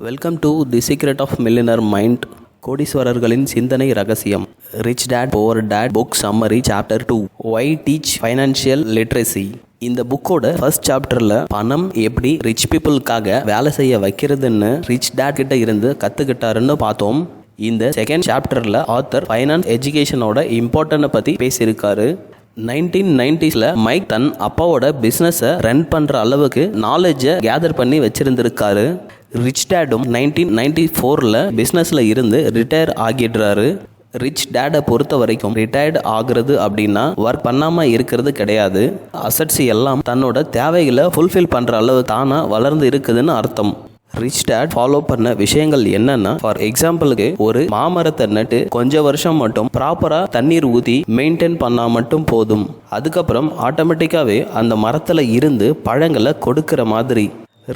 Welcome to TheSecret of millionaire mind. கோடீஸ்வரர்களின் சிந்தனை ரகசியம். Rich dad poor dad book summary chapter 2 why teach financial literacy. இந்த புக்கோட first சாப்டரில் பணம் எப்படி ரிச் பீப்புளுக்காக வேலை செய்ய வைக்கிறதுன்னு ரிச் டேட் கிட்ட இருந்து கற்றுக்கிட்டாருன்னு பார்த்தோம். இந்த செகண்ட் சாப்டரில் ஆத்தர் ஃபைனான்ஸ் எஜுகேஷனோட இம்பார்ட்டன்ட்டை பற்றி பேசியிருக்காரு. 1990s மைக் தன் அப்பாவோட பிஸ்னஸை ரன் பண்ணுற அளவுக்கு நாலேஜை கேதர் பண்ணி வச்சுருந்துருக்காரு. ரிச் டேடும் 1994 பிஸ்னஸில் இருந்து ரிட்டையர் ஆகிடுறாரு. ரிச் டேடை பொறுத்த வரைக்கும் ரிட்டையர்டு ஆகுறது அப்படின்னா ஒர்க் பண்ணாமல் இருக்கிறது கிடையாது. அசட்ஸ் எல்லாம் தன்னோட தேவைகளை ஃபுல்ஃபில் பண்ணுற அளவு தானாக வளர்ந்து இருக்குதுன்னு அர்த்தம். ரிச் டேட் ஃபாலோ பண்ண விஷயங்கள் என்னன்னா, ஃபார் எக்ஸாம்பிளுக்கு ஒரு மாமரத்தை நட்டு கொஞ்சம் வருஷம் மட்டும் ப்ராப்பராக தண்ணீர் ஊற்றி மெயின்டைன் பண்ணால் மட்டும் போதும். அதுக்கப்புறம் ஆட்டோமேட்டிக்காகவே அந்த மரத்தில் இருந்து பழங்களை கொடுக்குற மாதிரி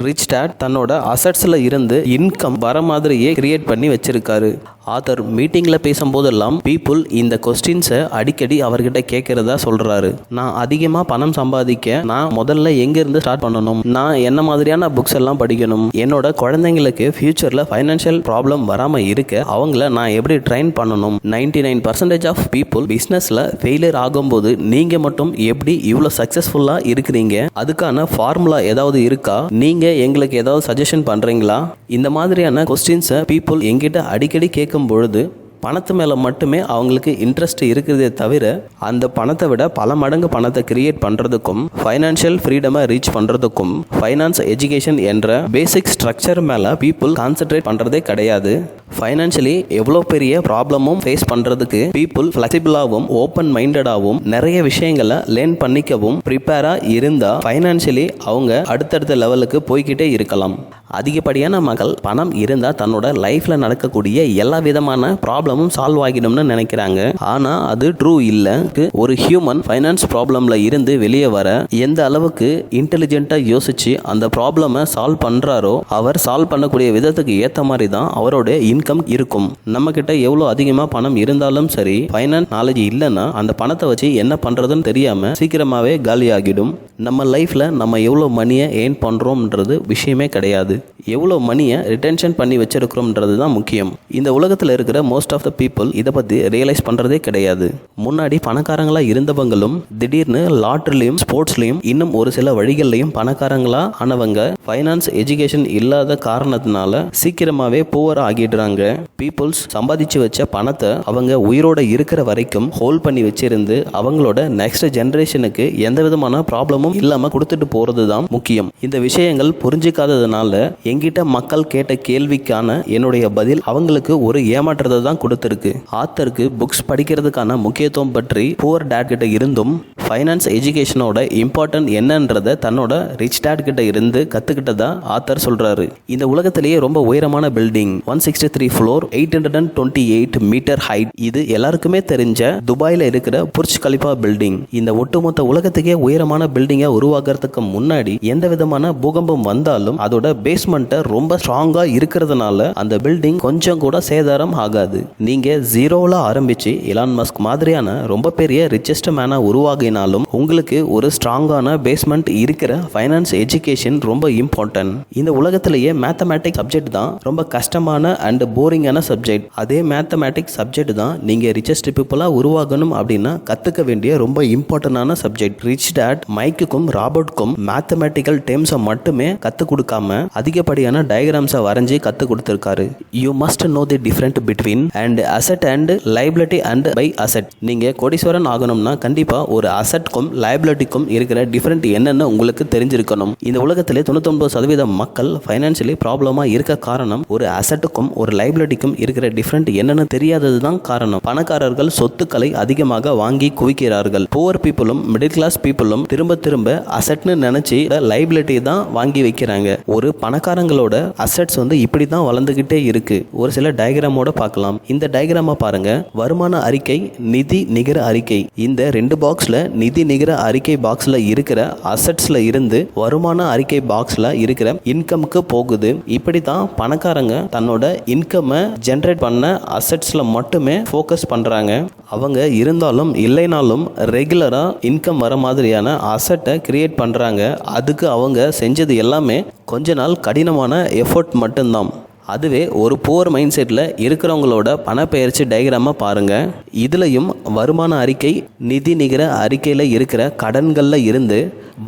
ரிச் டேட் தன்னோட அசட்ஸில் இருந்து இன்கம் வர மாதிரியே கிரியேட் பண்ணி வச்சிருக்காரு. ஆத்தர் மீட்டிங்கில் பேசும்போதெல்லாம் பீப்புள் இந்த கொஸ்டின்ஸை அடிக்கடி அவர்கிட்ட கேட்குறதா சொல்கிறாரு. நான் அதிகமாக பணம் சம்பாதிக்க நான் முதல்ல எங்கேருந்து ஸ்டார்ட் பண்ணணும், நான் என்ன மாதிரியான புக்ஸ் எல்லாம் படிக்கணும், என்னோட குழந்தைங்களுக்கு ஃப்யூச்சரில் ஃபைனான்ஷியல் ப்ராப்ளம் வராமல் இருக்க அவங்கள நான் எப்படி ட்ரெயின் பண்ணணும். 99% ஆஃப் பீப்புள் பிஸ்னஸில் ஃபெயிலியர் ஆகும்போது நீங்கள் மட்டும் எப்படி இவ்வளோ சக்ஸஸ்ஃபுல்லாக இருக்கிறீங்க, அதுக்கான ஃபார்முலா ஏதாவது இருக்கா, நீங்கள் எங்களுக்கு ஏதாவது சஜஷன் பண்ணுறீங்களா? இந்த மாதிரியான கொஸ்டின்ஸை பீப்புள் எங்கிட்ட அடிக்கடி கேட்கும் பொழுது பணத்து மேலே மட்டுமே அவங்களுக்கு இன்ட்ரெஸ்ட் இருக்கிறதே தவிர அந்த பணத்தை விட பல மடங்கு பணத்தை கிரியேட் பண்ணுறதுக்கும் ஃபைனான்ஷியல் ஃப்ரீடமை ரீச் பண்ணுறதுக்கும் ஃபைனான்ஸ் எஜுகேஷன் என்ற பேசிக் ஸ்ட்ரக்சர் மேலே பீப்புள் கான்சென்ட்ரேட் பண்ணுறதே கிடையாது. ஃபைனான்ஷியலி எவ்வளோ பெரிய ப்ராப்ளமும் ஃபேஸ் பண்ணுறதுக்கு பீப்புள் ஃப்ளெக்சிபிளாகவும் ஓப்பன் மைண்டடாகவும் நிறைய விஷயங்களை லேர்ன் பண்ணிக்கவும் ப்ரிப்பேராக இருந்தால் ஃபைனான்ஷியலி அவங்க அடுத்தடுத்த லெவலுக்கு போய்கிட்டே இருக்கலாம். அதிகப்படியான மக்கள் பணம் இருந்தால் தன்னோட லைஃப்பில் நடக்கக்கூடிய எல்லா விதமான ப்ராப்ளமும் சால்வ் ஆகிடும்னு நினைக்கிறாங்க. ஆனால் அது ட்ரூ இல்லை. ஒரு ஹியூமன் ஃபைனான்ஸ் ப்ராப்ளமில் இருந்து வெளியே வர எந்த அளவுக்கு இன்டெலிஜென்ட்டாக யோசிச்சு அந்த ப்ராப்ளமை சால்வ் பண்ணுறாரோ அவர் சால்வ் பண்ணக்கூடிய விதத்துக்கு ஏற்ற மாதிரி தான் அவரோட இன்கம் இருக்கும். நம்மக்கிட்ட எவ்வளோ அதிகமாக பணம் இருந்தாலும் சரி, ஃபைனான்ஸ் நாலேஜ் இல்லைன்னா அந்த பணத்தை வச்சு என்ன பண்ணுறதுன்னு தெரியாமல் சீக்கிரமாகவே காலி ஆகிடும். நம்ம லைஃப்பில் நம்ம எவ்வளோ மணியை ஏர்ன் பண்ணுறோம்ன்றது விஷயமே கிடையாது. எவ்வளோ மணியை ரிட்டென்ஷன் பண்ணி வச்சிருக்கிறோம்ன்றது தான் முக்கியம். இந்த உலகத்தில் இருக்கிற மோஸ்ட் ஆஃப் த பீப்புள் இதை பற்றி ரியலைஸ் பண்ணுறதே கிடையாது. முன்னாடி பணக்காரங்களாக இருந்தவங்களும் திடீர்னு லாட்டரிலையும் ஸ்போர்ட்ஸ்லையும் இன்னும் ஒரு சில வழிகள்லையும் பணக்காரங்களாக ஆனவங்க ஃபைனான்ஸ் எஜுகேஷன் இல்லாத காரணத்தினால சீக்கிரமாகவே புவர் ஆகிடுறாங்க. பீப்புள்ஸ் சம்பாதிச்சு வச்ச பணத்தை அவங்க உயிரோட இருக்கிற வரைக்கும் ஹோல்ட் பண்ணி வச்சிருந்து அவங்களோட நெக்ஸ்ட் ஜென்ரேஷனுக்கு எந்த விதமான ப்ராப்ளமும் இல்லாமல் கொடுத்துட்டு போகிறது தான் முக்கியம். இந்த விஷயங்கள் புரிஞ்சிக்காததுனால எங்கிட்ட மக்கள் கேட்ட கேள்விக்கான என்னுடைய பதில் அவங்களுக்கு ஒரு ஏமாற்றத்தை தான் கொடுத்துருக்கு. ஆத்தருக்கு புக்ஸ் படிக்கிறதுக்கான முக்கியத்துவம் பற்றி புவர் டேட் கிட்ட இருந்தும் ஃபைனான்ஸ் எஜுகேஷனோட இம்பார்ட்டன்ட் என்னன்றதை தன்னோட ரிச் டேட் கிட்ட இருந்து கற்றுக்கிட்டதா ஆத்தர் சொல்கிறாரு. இந்த உலகத்திலேயே ரொம்ப உயரமான பில்டிங் 163 ஃப்ளோர் 828 மீட்டர் ஹைட். இது எல்லாருக்குமே தெரிஞ்ச துபாயில் இருக்கிற புர்ஜ் கலிஃபா பில்டிங். இந்த ஒட்டுமொத்த உலகத்துக்கே உயரமான பில்டிங்கை உருவாக்குறதுக்கு முன்னாடி எந்த விதமான பூகம்பம் வந்தாலும் அதோட பேஸ்மெண்ட்டை ரொம்ப ஸ்ட்ராங்காக இருக்கிறதுனால அந்த பில்டிங் கொஞ்சம் கூட சேதாரம் ஆகாது. நீங்கள் ஜீரோவில் ஆரம்பித்து எலான் மஸ்க் மாதிரியான ரொம்ப பெரிய ரிச்சஸ்ட் மேனாக உருவாகினாலும் உங்களுக்கு ஒரு ஸ்ட்ராங்கான பேஸ்மெண்ட் இருக்கிற ஃபைனான்ஸ் எஜுகேஷன் ரொம்ப இம்பார்ட்டன்ட். இந்த உலகத்திலேயே மேத்தமேட்டிக்ஸ் சப்ஜெக்ட் தான் ரொம்ப கஷ்டமான அண்ட் போரிங்கான சப்ஜெக்ட். அதே மேத்தமேட்டிக்ஸ் சப்ஜெக்ட் தான் நீங்கள் ரிச்சஸ்ட் பீப்புளாக உருவாகணும் அப்படின்னா கற்றுக்க வேண்டிய ரொம்ப இம்பார்ட்டன்டான சப்ஜெக்ட். ரிச் டேட் மைக்குக்கும் ராபர்ட்க்கும் மேத்தமேட்டிக்கல் டேர்ம்ஸை மட்டுமே கற்றுக் கொடுக்காம அதிகப்படியான டயக்ராம்ஸை வரைஞ்சி கற்றுக் கொடுத்துருக்காரு. You must know the different between and asset and liability and buy asset. நீங்கள் கோடீஸ்வரன் ஆகணும்னா கண்டிப்பாக ஒரு அசெட்க்கும் லைபிலிட்டிக்கும் இருக்கிற டிஃபரெண்ட் என்னன்னு உங்களுக்கு தெரிஞ்சிருக்கணும். இந்த உலகத்திலே 99% மக்கள் ஃபைனான்ஷியலி ப்ராப்ளமாக இருக்க காரணம் ஒரு அசெட்டுக்கும் ஒரு லைபிலிட்டிக்கும் இருக்கிற டிஃபரெண்ட் என்னன்னு தெரியாதது தான் காரணம். பணக்காரர்கள் சொத்துக்களை அதிகமாக வாங்கி குவிக்கிறார்கள். புவர் பீப்புளும் மிடில் கிளாஸ் பீப்புளும் திரும்ப திரும்ப அசெட்னு நினச்சி லைபிலிட்டி தான் வாங்கி வைக்கிறாங்க. ஒரு பணக்காரங்களோட அசெட்ஸ் இப்படி தான் வளர்ந்துகிட்டே இருக்கு. ஒரு சில டயக்ராமோட பார்க்கலாம். இந்த டயக்ராமை பாருங்க. வருமான அறிக்கை, நிதி நிகர அறிக்கை. இந்த ரெண்டு பாக்ஸ்ல நிதி நிகர அறிக்கை பாக்ஸ்ல இருக்கிற அசெட்ஸ்ல இருந்து வருமான அறிக்கை பாக்ஸ்ல இருக்கிற இன்கம்க்கு போகுது. இப்படி தான் பணக்காரங்க தன்னோட இன்கம்மை ஜென்ரேட் பண்ண அசெட்ஸ்ல மட்டுமே ஃபோக்கஸ் பண்றாங்க. அவங்க இருந்தாலும் இல்லைனாலும் ரெகுலரா இன்கம் வர மாதிரியான அசெட்டை கிரியேட் பண்றாங்க. அதுக்கு அவங்க செஞ்சது எல்லாமே கொஞ்ச நாள் கடினமான எஃபோர்ட் மட்டும்தான். அதுவே ஒரு புவர் மைண்ட் செட்டில் இருக்கிறவங்களோட பணப்பெயர்ச்சி டயக்ராமை பாருங்கள். இதுலேயும் வருமான அறிக்கை, நிதி நிகர அறிக்கையில் இருக்கிற கடன்களில் இருந்து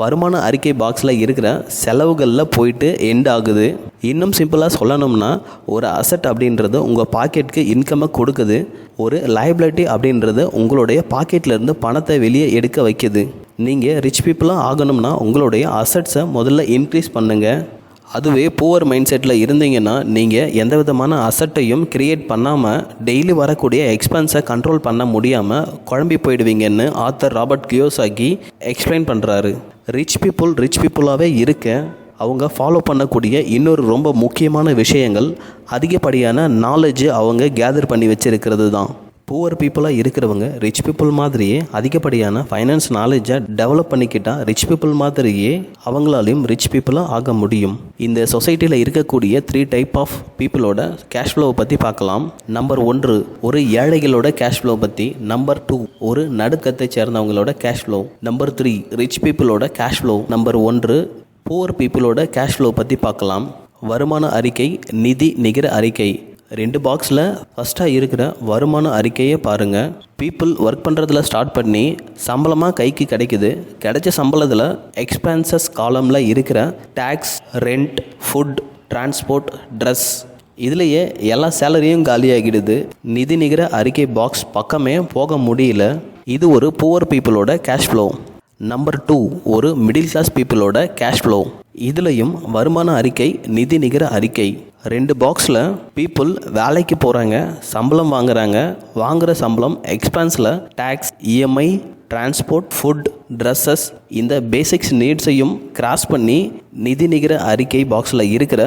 வருமான அறிக்கை பாக்ஸில் இருக்கிற செலவுகளில் போயிட்டு எண்ட் ஆகுது. இன்னும் சிம்பிளாக சொல்லணும்னா, ஒரு அசட் அப்படின்றது உங்கள் பாக்கெட்டுக்கு இன்கம்மை கொடுக்குது. ஒரு லைபிலிட்டி அப்படின்றது உங்களுடைய பாக்கெட்லேருந்து பணத்தை வெளியே எடுக்க வைக்குது. நீங்கள் ரிச் பீப்புளாக ஆகணும்னா உங்களுடைய அசட்ஸை முதல்ல இன்க்ரீஸ் பண்ணுங்கள். அதுவே புவர் மைண்ட் செட்டில் இருந்தீங்கன்னா நீங்கள் எந்த விதமான அசட்டையும் கிரியேட் பண்ணாமல் டெய்லி வரக்கூடிய எக்ஸ்பென்ஸை கண்ட்ரோல் பண்ண முடியாமல் குழம்பி போயிடுவீங்கன்னு ஆத்தர் ராபர்ட் கியோசாகி எக்ஸ்பிளைன் பண்ணுறாரு. ரிச் பீப்புளாகவே இருக்க அவங்க ஃபாலோ பண்ணக்கூடிய இன்னொரு ரொம்ப முக்கியமான விஷயங்கள் அதிகப்படியான நாலேஜ் அவங்க கேதர் பண்ணி வச்சுருக்கிறது தான். புவர் பீப்புளாக இருக்கிறவங்க ரிச் பீப்புள் மாதிரியே அதிகப்படியான ஃபைனான்ஸ் நாலேஜை டெவலப் பண்ணிக்கிட்டால் ரிச் பீப்புள் மாதிரியே அவங்களாலையும் ரிச் பீப்புளாக ஆக முடியும். இந்த சொசைட்டியில் இருக்கக்கூடிய 3 டைப் ஆஃப் பீப்புளோட கேஷ் ஃப்ளோவை பற்றி பார்க்கலாம். நம்பர் 1 ஒரு ஏழைகளோட கேஷ் ஃப்ளோ பற்றி. நம்பர் 2 ஒரு நடுக்கத்தை சேர்ந்தவங்களோட கேஷ் ஃப்ளோ. நம்பர் 3 ரிச் பீப்புளோட கேஷ் ஃப்ளோ. நம்பர் 1 புவர் பீப்புளோட கேஷ் ஃப்ளோ பற்றி பார்க்கலாம். வருமான அறிக்கை, நிதி நிகர அறிக்கை. 2 பாக்ஸில் ஃபஸ்ட்டாக இருக்கிற வருமான அறிக்கையை பாருங்கள். பீப்புள் ஒர்க் பண்ணுறதுல ஸ்டார்ட் பண்ணி சம்பளமாக கைக்கு கிடைக்குது. கிடைச்ச சம்பளத்தில் எக்ஸ்பென்சஸ் காலமில் இருக்கிற tax, rent, food, transport, dress, இதுலேயே எல்லா சேலரியும் காலியாகிடுது. நிதி நிகர அறிக்கை பாக்ஸ் பக்கமே போக முடியல. இது ஒரு புவர் பீப்புளோட கேஷ் ஃப்ளோ. நம்பர் 2 ஒரு மிடில் கிளாஸ் பீப்புளோட கேஷ் ஃப்ளோ. இதுலேயும் வருமான அறிக்கை, நிதி நிகர அறிக்கை. 2 பாக்ஸில் பீப்புள் வேலைக்கு போகிறாங்க, சம்பளம் வாங்குறாங்க. வாங்குகிற சம்பளம் எக்ஸ்பென்ஸில் tax, EMI, transport, food, dresses இந்த பேசிக்ஸ் நீட்ஸையும் கிராஸ் பண்ணி நிதி நிகர அறிக்கை பாக்ஸில் இருக்கிற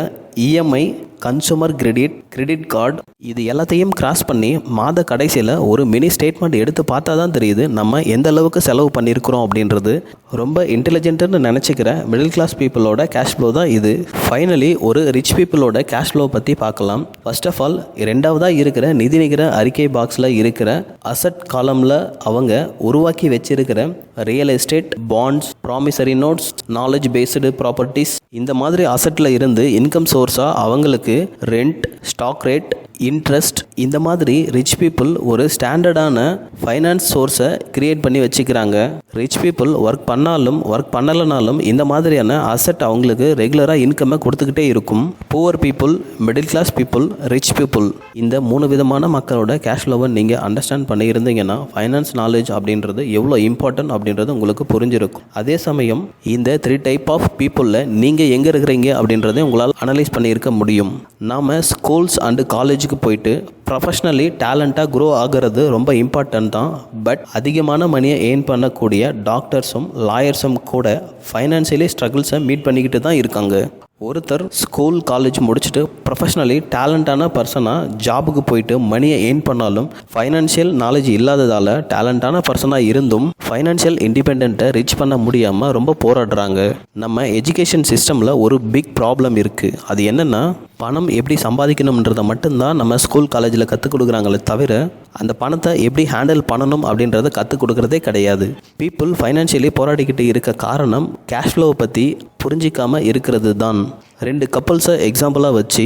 இஎம்ஐ, கன்சூமர் கிரெடிட் கார்டு இது எல்லாத்தையும் கிராஸ் பண்ணி மாத கடைசியில் ஒரு மினி ஸ்டேட்மெண்ட் எடுத்து பார்த்தா தான் தெரியுது நம்ம எந்த அளவுக்கு செலவு பண்ணியிருக்கிறோம் அப்படின்றது. ரொம்ப இன்டெலிஜென்ட்னு நினச்சிக்கிற மிடில் கிளாஸ் பீப்புளோட கேஷ் ஃப்ளோ தான் இது. ஃபைனலி ஒரு ரிச் பீப்புளோட கேஷ் ஃப்ளோ பற்றி பார்க்கலாம். ஃபர்ஸ்ட் ஆஃப் ஆல் ரெண்டாவதாக இருக்கிற நிதி நிகர அறிக்கை பாக்ஸில் இருக்கிற அசட் காலமில் அவங்க உருவாக்கி வச்சிருக்கிற real estate, bonds, promissory notes, knowledge based properties இந்த மாதிரி அசட்டில் இருந்து இன்கம் சோர்ஸாக அவங்களுக்கு ரெண்ட், ஸ்டாக் ரேட், இன்ட்ரெஸ்ட் இந்த மாதிரி ரிச் பீப்புள் ஒரு ஸ்டாண்டர்டான ஃபைனான்ஸ் சோர்ஸை கிரியேட் பண்ணி வச்சுக்கிறாங்க. ரிச் பீப்புள் ஒர்க் பண்ணாலும் ஒர்க் பண்ணலைனாலும் இந்த மாதிரியான அசட் அவங்களுக்கு ரெகுலராக இன்கம்மை கொடுத்துக்கிட்டே இருக்கும். Poor people, middle class people, rich people இந்த 3 விதமான மக்களோட கேஷ் ஃப்ளோவை நீங்கள் அண்டர்ஸ்டாண்ட் பண்ணியிருந்தீங்கன்னா ஃபைனான்ஸ் நாலேஜ் அப்படின்றது எவ்வளோ இம்பார்ட்டன்ட் அப்படின்றது உங்களுக்கு புரிஞ்சிருக்கும். அதே சமயம் இந்த 3 டைப் ஆஃப் பீப்புளில் நீங்கள் எங்கே இருக்கிறீங்க அப்படின்றத உங்களால் அனலைஸ் பண்ணியிருக்க முடியும். நாம் ஸ்கூல்ஸ் அண்டு காலேஜுக்கு போயிட்டு ப்ரொஃபஷ்னலி டேலண்ட்டாக க்ரோ ஆகிறது ரொம்ப இம்பார்ட்டன்ட் தான். பட் அதிகமான மணியை ஏர்ன் பண்ணக்கூடிய டாக்டர்ஸும் லாயர்ஸும் கூட ஃபைனான்சியலி ஸ்ட்ரகிள்ஸை மீட் பண்ணிக்கிட்டு தான் இருக்காங்க. ஒருத்தர் ஸ்கூல், காலேஜ் முடிச்சுட்டு ப்ரொஃபஷ்னலி டேலண்டான பர்சனாக ஜாபுக்கு போயிட்டு மணியை ஏர்ன் பண்ணாலும் ஃபைனான்ஷியல் நாலேஜ் இல்லாததால் டேலண்டான பர்சனாக இருந்தும் ஃபைனான்ஷியல் இண்டிபெண்ட்டை ரீச் பண்ண முடியாமல் ரொம்ப போராடுறாங்க. நம்ம எஜுகேஷன் சிஸ்டமில் ஒரு பிக் ப்ராப்ளம் இருக்குது. அது என்னென்னா, பணம் எப்படி சம்பாதிக்கணுன்றதை மட்டும்தான் நம்ம ஸ்கூல், காலேஜில் கற்றுக் கொடுக்குறாங்களே தவிர அந்த பணத்தை எப்படி ஹேண்டில் பண்ணணும் அப்படின்றத கற்றுக் கொடுக்குறதே கிடையாது. பீப்புள் ஃபைனான்ஷியலி போராடிக்கிட்டு இருக்க காரணம் கேஷ் ஃப்ளோவை பற்றி புரிஞ்சிக்காமல் இருக்கிறது தான். 2 கப்பல்ஸை எக்ஸாம்பிளாக வச்சு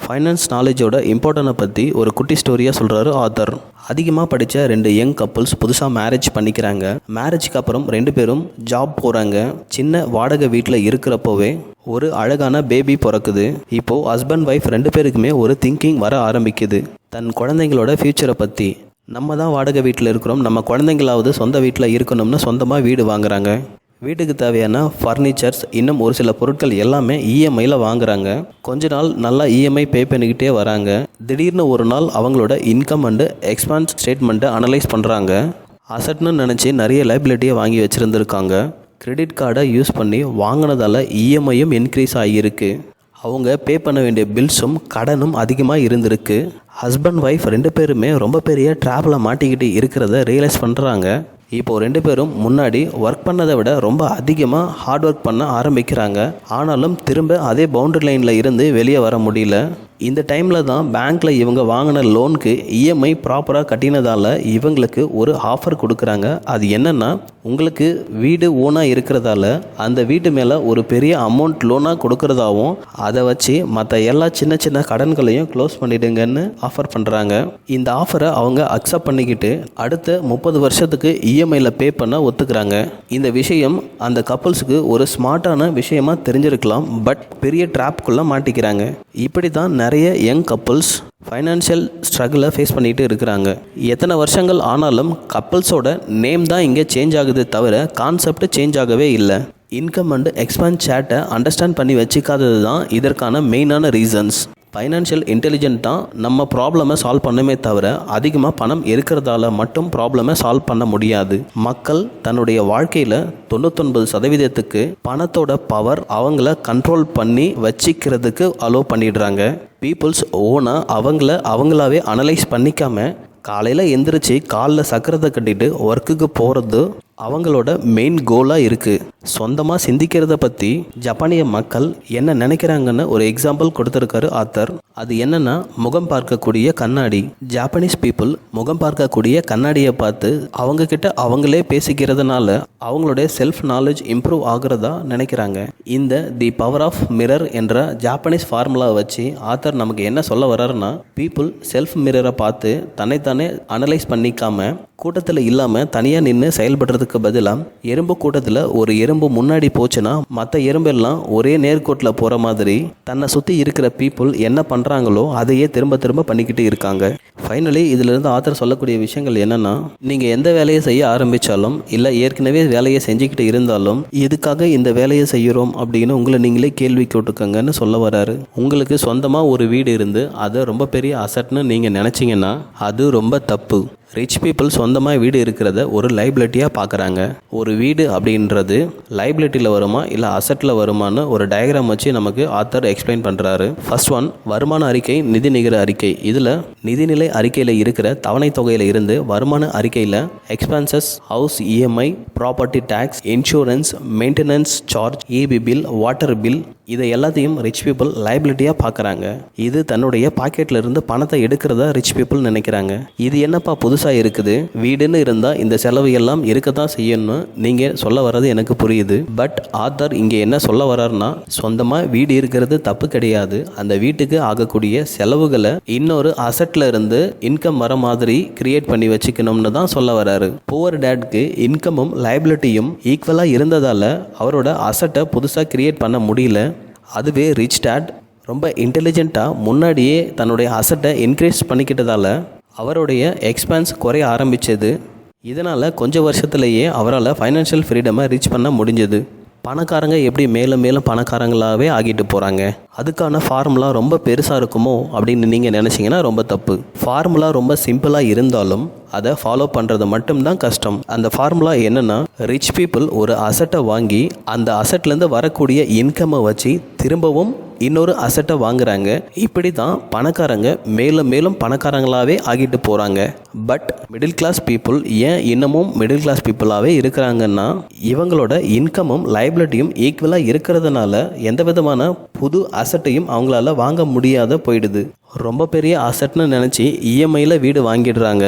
ஃபைனான்ஸ் நாலேஜோட இம்பார்ட்டனை பற்றி ஒரு குட்டி ஸ்டோரியாக சொல்கிறாரு ஆத்தர். அதிகமாக படித்த 2 யங் கப்புள்ஸ் புதுசாக மேரேஜ் பண்ணிக்கிறாங்க. மேரேஜ்க்கு அப்புறம் 2 பேரும் ஜாப் போகிறாங்க. சின்ன வாடகை வீட்டில் இருக்கிறப்போவே ஒரு அழகான பேபி பிறக்குது. இப்போது ஹஸ்பண்ட் ஒய்ஃப் 2 பேருக்குமே ஒரு திங்கிங் வர ஆரம்பிக்குது. தன் குழந்தைங்களோட ஃப்யூச்சரை பற்றி. நம்ம தான் வாடகை வீட்டில் இருக்கிறோம், நம்ம குழந்தைங்களாவது சொந்த வீட்டில் இருக்கணும்னு சொந்தமாக வீடு வாங்குறாங்க. வீட்டுக்கு தேவையான ஃபர்னிச்சர்ஸ், இன்னும் ஒரு சில பொருட்கள் எல்லாமே இஎம்ஐயில் வாங்குறாங்க. கொஞ்ச நாள் நல்லா இஎம்ஐ பே பண்ணிக்கிட்டே வராங்க. திடீர்னு ஒரு நாள் அவங்களோட இன்கம் அண்டு எக்ஸ்பென்ஸ் ஸ்டேட்மெண்ட்டை அனலைஸ் பண்ணுறாங்க. அசட்னு நினச்சி நிறைய லைபிலிட்டியை வாங்கி வச்சுருந்துருக்காங்க. கிரெடிட் கார்டை யூஸ் பண்ணி வாங்கினதால் இஎம்ஐயும் இன்க்ரீஸ் ஆகியிருக்கு. அவங்க பே பண்ண வேண்டிய பில்ஸும் கடனும் அதிகமாக இருந்திருக்கு. ஹஸ்பண்ட் ஒய்ஃப் 2 பேருமே ரொம்ப பெரிய ட்ராப்பில் மாட்டிக்கிட்டு இருக்கிறத ரியலைஸ் பண்ணுறாங்க. இப்போது 2 பேரும் முன்னாடி ஒர்க் பண்ணதை விட ரொம்ப அதிகமாக ஹார்ட் ஒர்க் பண்ண ஆரம்பிக்கிறாங்க. ஆனாலும் திரும்ப அதே பவுண்டரி லைனில் இருந்து வெளியே வர முடியல. இந்த டைமில் தான் பேங்க்கில் இவங்க வாங்கின லோனுக்கு இஎம்ஐ ப்ராப்பராக கட்டினதால் இவங்களுக்கு ஒரு ஆஃபர் கொடுக்குறாங்க. அது என்னென்னா, உங்களுக்கு வீடு ஓனாக இருக்கிறதால அந்த வீட்டு மேலே ஒரு பெரிய அமௌண்ட் லோனாக கொடுக்குறதாவும், அதை வச்சு மற்ற எல்லா சின்ன சின்ன கடன்களையும் க்ளோஸ் பண்ணிடுங்கன்னு ஆஃபர் பண்ணுறாங்க. இந்த ஆஃபரை அவங்க அக்செப்ட் பண்ணிக்கிட்டு அடுத்த 30 வருஷத்துக்கு இஎம்ஐயில் பே பண்ண ஒத்துக்கிறாங்க. இந்த விஷயம் அந்த கப்புள்ஸுக்கு ஒரு ஸ்மார்ட்டான விஷயமா தெரிஞ்சிருக்கலாம், பட் பெரிய ட்ராப்குள்ளே மாட்டிக்கிறாங்க. இப்படி தான் நிறைய யங் கப்புள்ஸ் ஃபைனான்ஷியல் ஸ்ட்ரகிளை ஃபேஸ் பண்ணிகிட்டு இருக்கிறாங்க. எத்தனை வருஷங்கள் ஆனாலும் கப்புள்ஸோட நேம் தான் இங்கே சேஞ்ச் ஆகுது தவிர கான்செப்ட் சேஞ்ச் ஆகவே இல்லை. இன்கம் அண்ட் எக்ஸ்பென்ஸ் சார்ட்டை அண்டர்ஸ்டாண்ட் பண்ணி வச்சுக்காதது தான் இதற்கான மெயினான ரீசன்ஸ். ஃபைனான்ஷியல் இன்டெலிஜென்ட் தான் நம்ம ப்ராப்ளமை சால்வ் பண்ணுமே தவிர அதிகமாக பணம் இருக்கிறதால மட்டும் ப்ராப்ளமை சால்வ் பண்ண முடியாது. மக்கள் தன்னுடைய வாழ்க்கையில் 99% பணத்தோட பவர் அவங்கள கண்ட்ரோல் பண்ணி வச்சிக்கிறதுக்கு அலோவ் பண்ணிடுறாங்க. பீப்புள்ஸ் ஓனாக அவங்களாவே அனலைஸ் பண்ணிக்காம காலையில் எந்திரிச்சு காலில் சக்கரத்தை கட்டிட்டு ஒர்க்குக்கு போகிறது அவங்களோட மெயின் கோலாக இருக்குது. சொந்தமாக சிந்திக்கிறத பற்றி ஜப்பானிய மக்கள் என்ன நினைக்கிறாங்கன்னு ஒரு எக்ஸாம்பிள் கொடுத்துருக்காரு ஆத்தர். அது என்னன்னா, முகம் பார்க்கக்கூடிய கண்ணாடி. ஜாப்பனீஸ் பீப்புள் முகம் பார்க்கக்கூடிய கண்ணாடியை பார்த்து அவங்கக்கிட்ட அவங்களே பேசிக்கிறதுனால அவங்களுடைய செல்ஃப் நாலேஜ் இம்ப்ரூவ் ஆகிறதா நினைக்கிறாங்க. இந்த தி பவர் ஆஃப் மிரர் என்ற ஜாப்பனீஸ் ஃபார்முலா வச்சு ஆத்தர் நமக்கு என்ன சொல்ல வர்றாருன்னா, பீப்புள் செல்ஃப் மிரரை பார்த்து தன்னைத்தானே அனலைஸ் பண்ணிக்காம கூட்டத்தில் இல்லாமல் தனியாக நின்று செயல்படுறதுக்கு பதிலாக எறும்பு கூட்டத்தில் ஒரு எறும்பு முன்னாடி போச்சுன்னா மற்ற எறும்பெல்லாம் ஒரே நேர்கோட்டில் போகிற மாதிரி தன்னை சுற்றி இருக்கிற பீப்புள் என்ன பண்ணுறாங்களோ அதையே திரும்ப திரும்ப பண்ணிக்கிட்டு இருக்காங்க. ஃபைனலி இதிலிருந்து ஆத்தர் சொல்லக்கூடிய விஷயங்கள் என்னென்னா, நீங்கள் எந்த வேலையை செய்ய ஆரம்பித்தாலும் இல்லை ஏற்கனவே வேலையை செஞ்சுக்கிட்டு இருந்தாலும் எதுக்காக இந்த வேலையை செய்கிறோம் அப்படின்னு உங்களை நீங்களே கேள்வி கேட்டுக்கோங்கன்னு சொல்ல வராரு. உங்களுக்கு சொந்தமாக ஒரு வீடு இருந்து அதை ரொம்ப பெரிய அசட்னு நீங்கள் நினச்சிங்கன்னா அது ரொம்ப தப்பு. ரிச் பீப்புள் சொந்தமாக வீடு இருக்கிறத ஒரு லைபிலிட்டியாக பார்க்குறாங்க. ஒரு வீடு அப்படின்றது லைபிலிட்டியில் வருமா இல்லை அசட்டில் வருமானு ஒரு டயக்ராம் வச்சு நமக்கு ஆத்தர் எக்ஸ்பிளைன் பண்ணுறாரு. ஃபர்ஸ்ட் ஒன், வருமான அறிக்கை, நிதி நிகர அறிக்கை. இதில் நிதிநிலை அறிக்கையில் இருக்கிற தவணை தொகையில் இருந்து வருமான அறிக்கையில் expenses, house EMI, property tax, insurance, maintenance charge, EB bill, water bill, இதை எல்லாத்தையும் ரிச் பீப்புள் லைபிலிட்டியாக பார்க்குறாங்க. இது தன்னுடைய பாக்கெட்டில் இருந்து பணத்தை எடுக்கிறதா ரிச் பீப்புள் நினைக்கிறாங்க. இது என்னப்பா புதுசாக இருக்குது, வீடுன்னு இருந்தால் இந்த செலவு எல்லாம் இருக்க தான் செய்யணும்னு நீங்கள் சொல்ல வர்றது எனக்கு புரியுது. பட் ஆத்தர் இங்கே என்ன சொல்ல வர்றாருன்னா, சொந்தமாக வீடு இருக்கிறது தப்பு கிடையாது. அந்த வீட்டுக்கு ஆகக்கூடிய செலவுகளை இன்னொரு அசட்டில் இருந்து இன்கம் வர மாதிரி கிரியேட் பண்ணி வச்சுக்கணும்னு தான் சொல்ல வர்றாரு. புவர் டேட்க்கு இன்கமும் லைபிலிட்டியும் ஈக்குவலாக இருந்ததால் அவரோட அசட்டை புதுசாக கிரியேட் பண்ண முடியல. அதுவே ரிச் டேட் ரொம்ப இன்டெலிஜென்ட்டாக முன்னாடியே தன்னுடைய அசட்டை இன்க்ரீஸ் பண்ணிக்கிட்டதால் அவருடைய எக்ஸ்பென்ஸ் குறைய ஆரம்பித்தது. இதனால் கொஞ்சம் வருஷத்துலேயே அவரால் ஃபைனான்ஷியல் ஃப்ரீடமை ரீச் பண்ண முடிஞ்சது. பணக்காரங்க எப்படி மேலும் மேலும் பணக்காரங்களாகவே ஆகிட்டு போகிறாங்க. அதுக்கான ஃபார்முலா ரொம்ப பெருசாக இருக்குமோ அப்படின்னு நீங்கள் நினச்சிங்கன்னா ரொம்ப தப்பு. ஃபார்முலா ரொம்ப சிம்பிளாக இருந்தாலும் அதை ஃபாலோ பண்ணுறது மட்டும்தான் கஷ்டம். அந்த ஃபார்முலா என்னென்னா, ரிச் பீப்புள் ஒரு அசட்டை வாங்கி அந்த அசட்லேருந்து வரக்கூடிய இன்கம்மை வச்சு திரும்பவும் இன்னொரு அசட்டை வாங்குறாங்க. இப்படி தான் பணக்காரங்க மேலும் மேலும் பணக்காரங்களாகவே ஆகிட்டு போகிறாங்க. பட் மிடில் கிளாஸ் பீப்புள் ஏன் இன்னமும் மிடில் கிளாஸ் பீப்புளாகவே இருக்கிறாங்கன்னா, இவங்களோட இன்கமும் லைபிலிட்டியும் ஈக்குவலாக இருக்கிறதுனால எந்த விதமான புது அசட்டையும் அவங்களால வாங்க முடியாத போயிடுது. ரொம்ப பெரிய அசட்னு நினச்சி இஎம்ஐயில் வீடு வாங்கிடுறாங்க.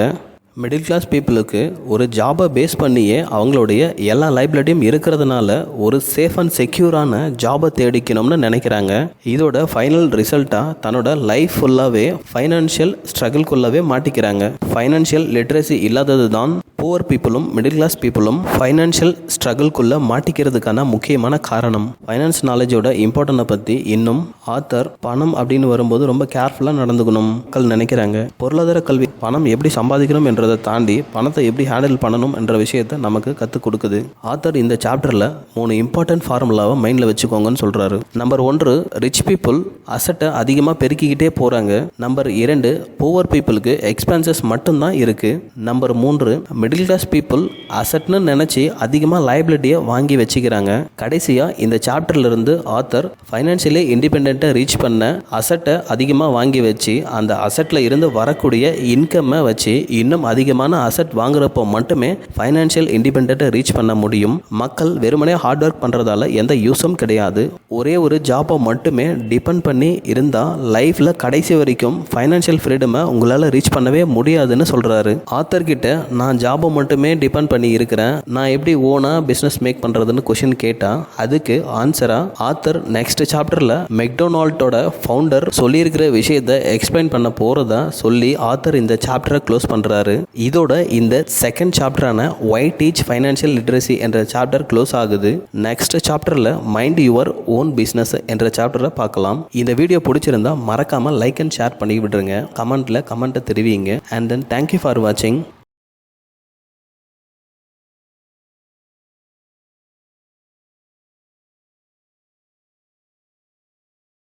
மிடில் கிளாஸ் பீப்புளுக்கு ஒரு ஜாபை பேஸ் பண்ணியே அவங்களுடைய எல்லா லைபிலிட்டியும் இருக்கிறதுனால ஒரு சேஃப் அண்ட் செக்யூரான ஜாபை தேடிக்கணும்னு நினைக்கிறாங்க. இதோட ஃபைனல் ரிசல்ட்டாக தன்னோட லைஃப் ஃபுல்லாகவே ஃபைனான்ஷியல் ஸ்ட்ரகிள்குள்ளவே மாட்டிக்கிறாங்க. ஃபைனான்ஷியல் லிட்ரஸி இல்லாதது தான் புவர் பீப்புளும் மிடில் கிளாஸ் பீப்புளும் ஃபைனான்ஷியல் ஸ்ட்ரகிள்குள்ளே மாட்டிக்கிறதுக்கான முக்கியமான காரணம். ஃபைனான்ஸ் நாலேஜோட இம்பார்ட்டனை பற்றி இன்னும் ஆத்தர் பணம் அப்படின்னு வரும்போது ரொம்ப கேர்ஃபுல்லாக நடந்துக்கணும் மக்கள் நினைக்கிறாங்க. பொருளாதார கல்வி பணம் எப்படி சம்பாதிக்கணும் என்றதை தாண்டி பணத்தை எப்படி ஹேண்டில் பண்ணணும் என்ற விஷயத்தை நமக்கு கற்றுக் கொடுக்குது. ஆத்தர் இந்த சாப்டரில் 3 இம்பார்ட்டன்ட் ஃபார்முலாவை மைண்டில் வச்சுக்கோங்கன்னு சொல்கிறாரு. நம்பர் 1, ரிச் பீப்புள் அசட்டை அதிகமாக பெருக்கிக்கிட்டே போகிறாங்க. நம்பர் 2, புவர் பீப்புளுக்கு எக்ஸ்பென்சஸ் மட்டும்தான் இருக்குது. நம்பர் 3, மிடில் கிளாஸ் பீப்புள் அசட்னு நினச்சி அதிகமாக லைபிலிட்டியை வாங்கி வச்சுக்கிறாங்க. கடைசியாக இந்த சாப்டர்லேருந்து ஆத்தர் ஃபைனான்ஷியலி இண்டிபெண்ட்டாக ரீச் பண்ண அசட்டை அதிகமாக வாங்கி வச்சு அந்த அசட்டில் இருந்து வரக்கூடிய இன்கம்மை வச்சு இன்னும் அதிகமான அசட் வாங்குறப்போ மட்டுமே ஃபைனான்ஷியல் இண்டிபெண்ட்டாக ரீச் பண்ண முடியும். மக்கள் வெறுமனே ஹார்ட் ஒர்க் பண்ணுறதால எந்த யூஸும் கிடையாது. ஒரே ஒரு ஜாப்பை மட்டுமே டிபெண்ட் பண்ணி இருந்தால் லைஃப்பில் கடைசி வரைக்கும் ஃபைனான்ஷியல் ஃப்ரீடமை உங்களால் ரீச் பண்ணவே முடியாதுன்னு சொல்கிறாரு. ஆத்தர்கிட்ட நான் ஜாபை மட்டுமே டிபெண்ட் பண்ணி இருக்கிறேன், நான் எப்படி ஓனாக பிஸ்னஸ் மேக் பண்ணுறதுன்னு கொஷின் கேட்டால் அதுக்கு ஆன்சராக ஆத்தர் நெக்ஸ்ட் சாப்டரில் மெக்டொனால்டோட ஃபவுண்டர் சொல்லியிருக்கிற விஷயத்தை எக்ஸ்பிளைன் பண்ண போகிறதா சொல்லி ஆத்தர் இந்த சாப்டரை க்ளோஸ் பண்ணுறாரு. இதோட இந்த செகண்ட் சாப்டரான ஒய் டீச் ஃபைனான்ஷியல் லிட்ரஸி என்ற சாப்டர் க்ளோஸ் ஆகுது. நெக்ஸ்ட் சாப்டரில் மைண்ட் யுவர் ஓன் பிஸ்னஸ் என்ற சாப்டரை பார்க்கலாம். இந்த வீடியோ பிடிச்சிருந்தா மறக்காமல் லைக் அண்ட் ஷேர் பண்ணி விடுங்க. கமெண்ட்டை தெரிவிங்க. அண்ட் தென் தேங்க்யூ ஃபார் வாட்சிங்.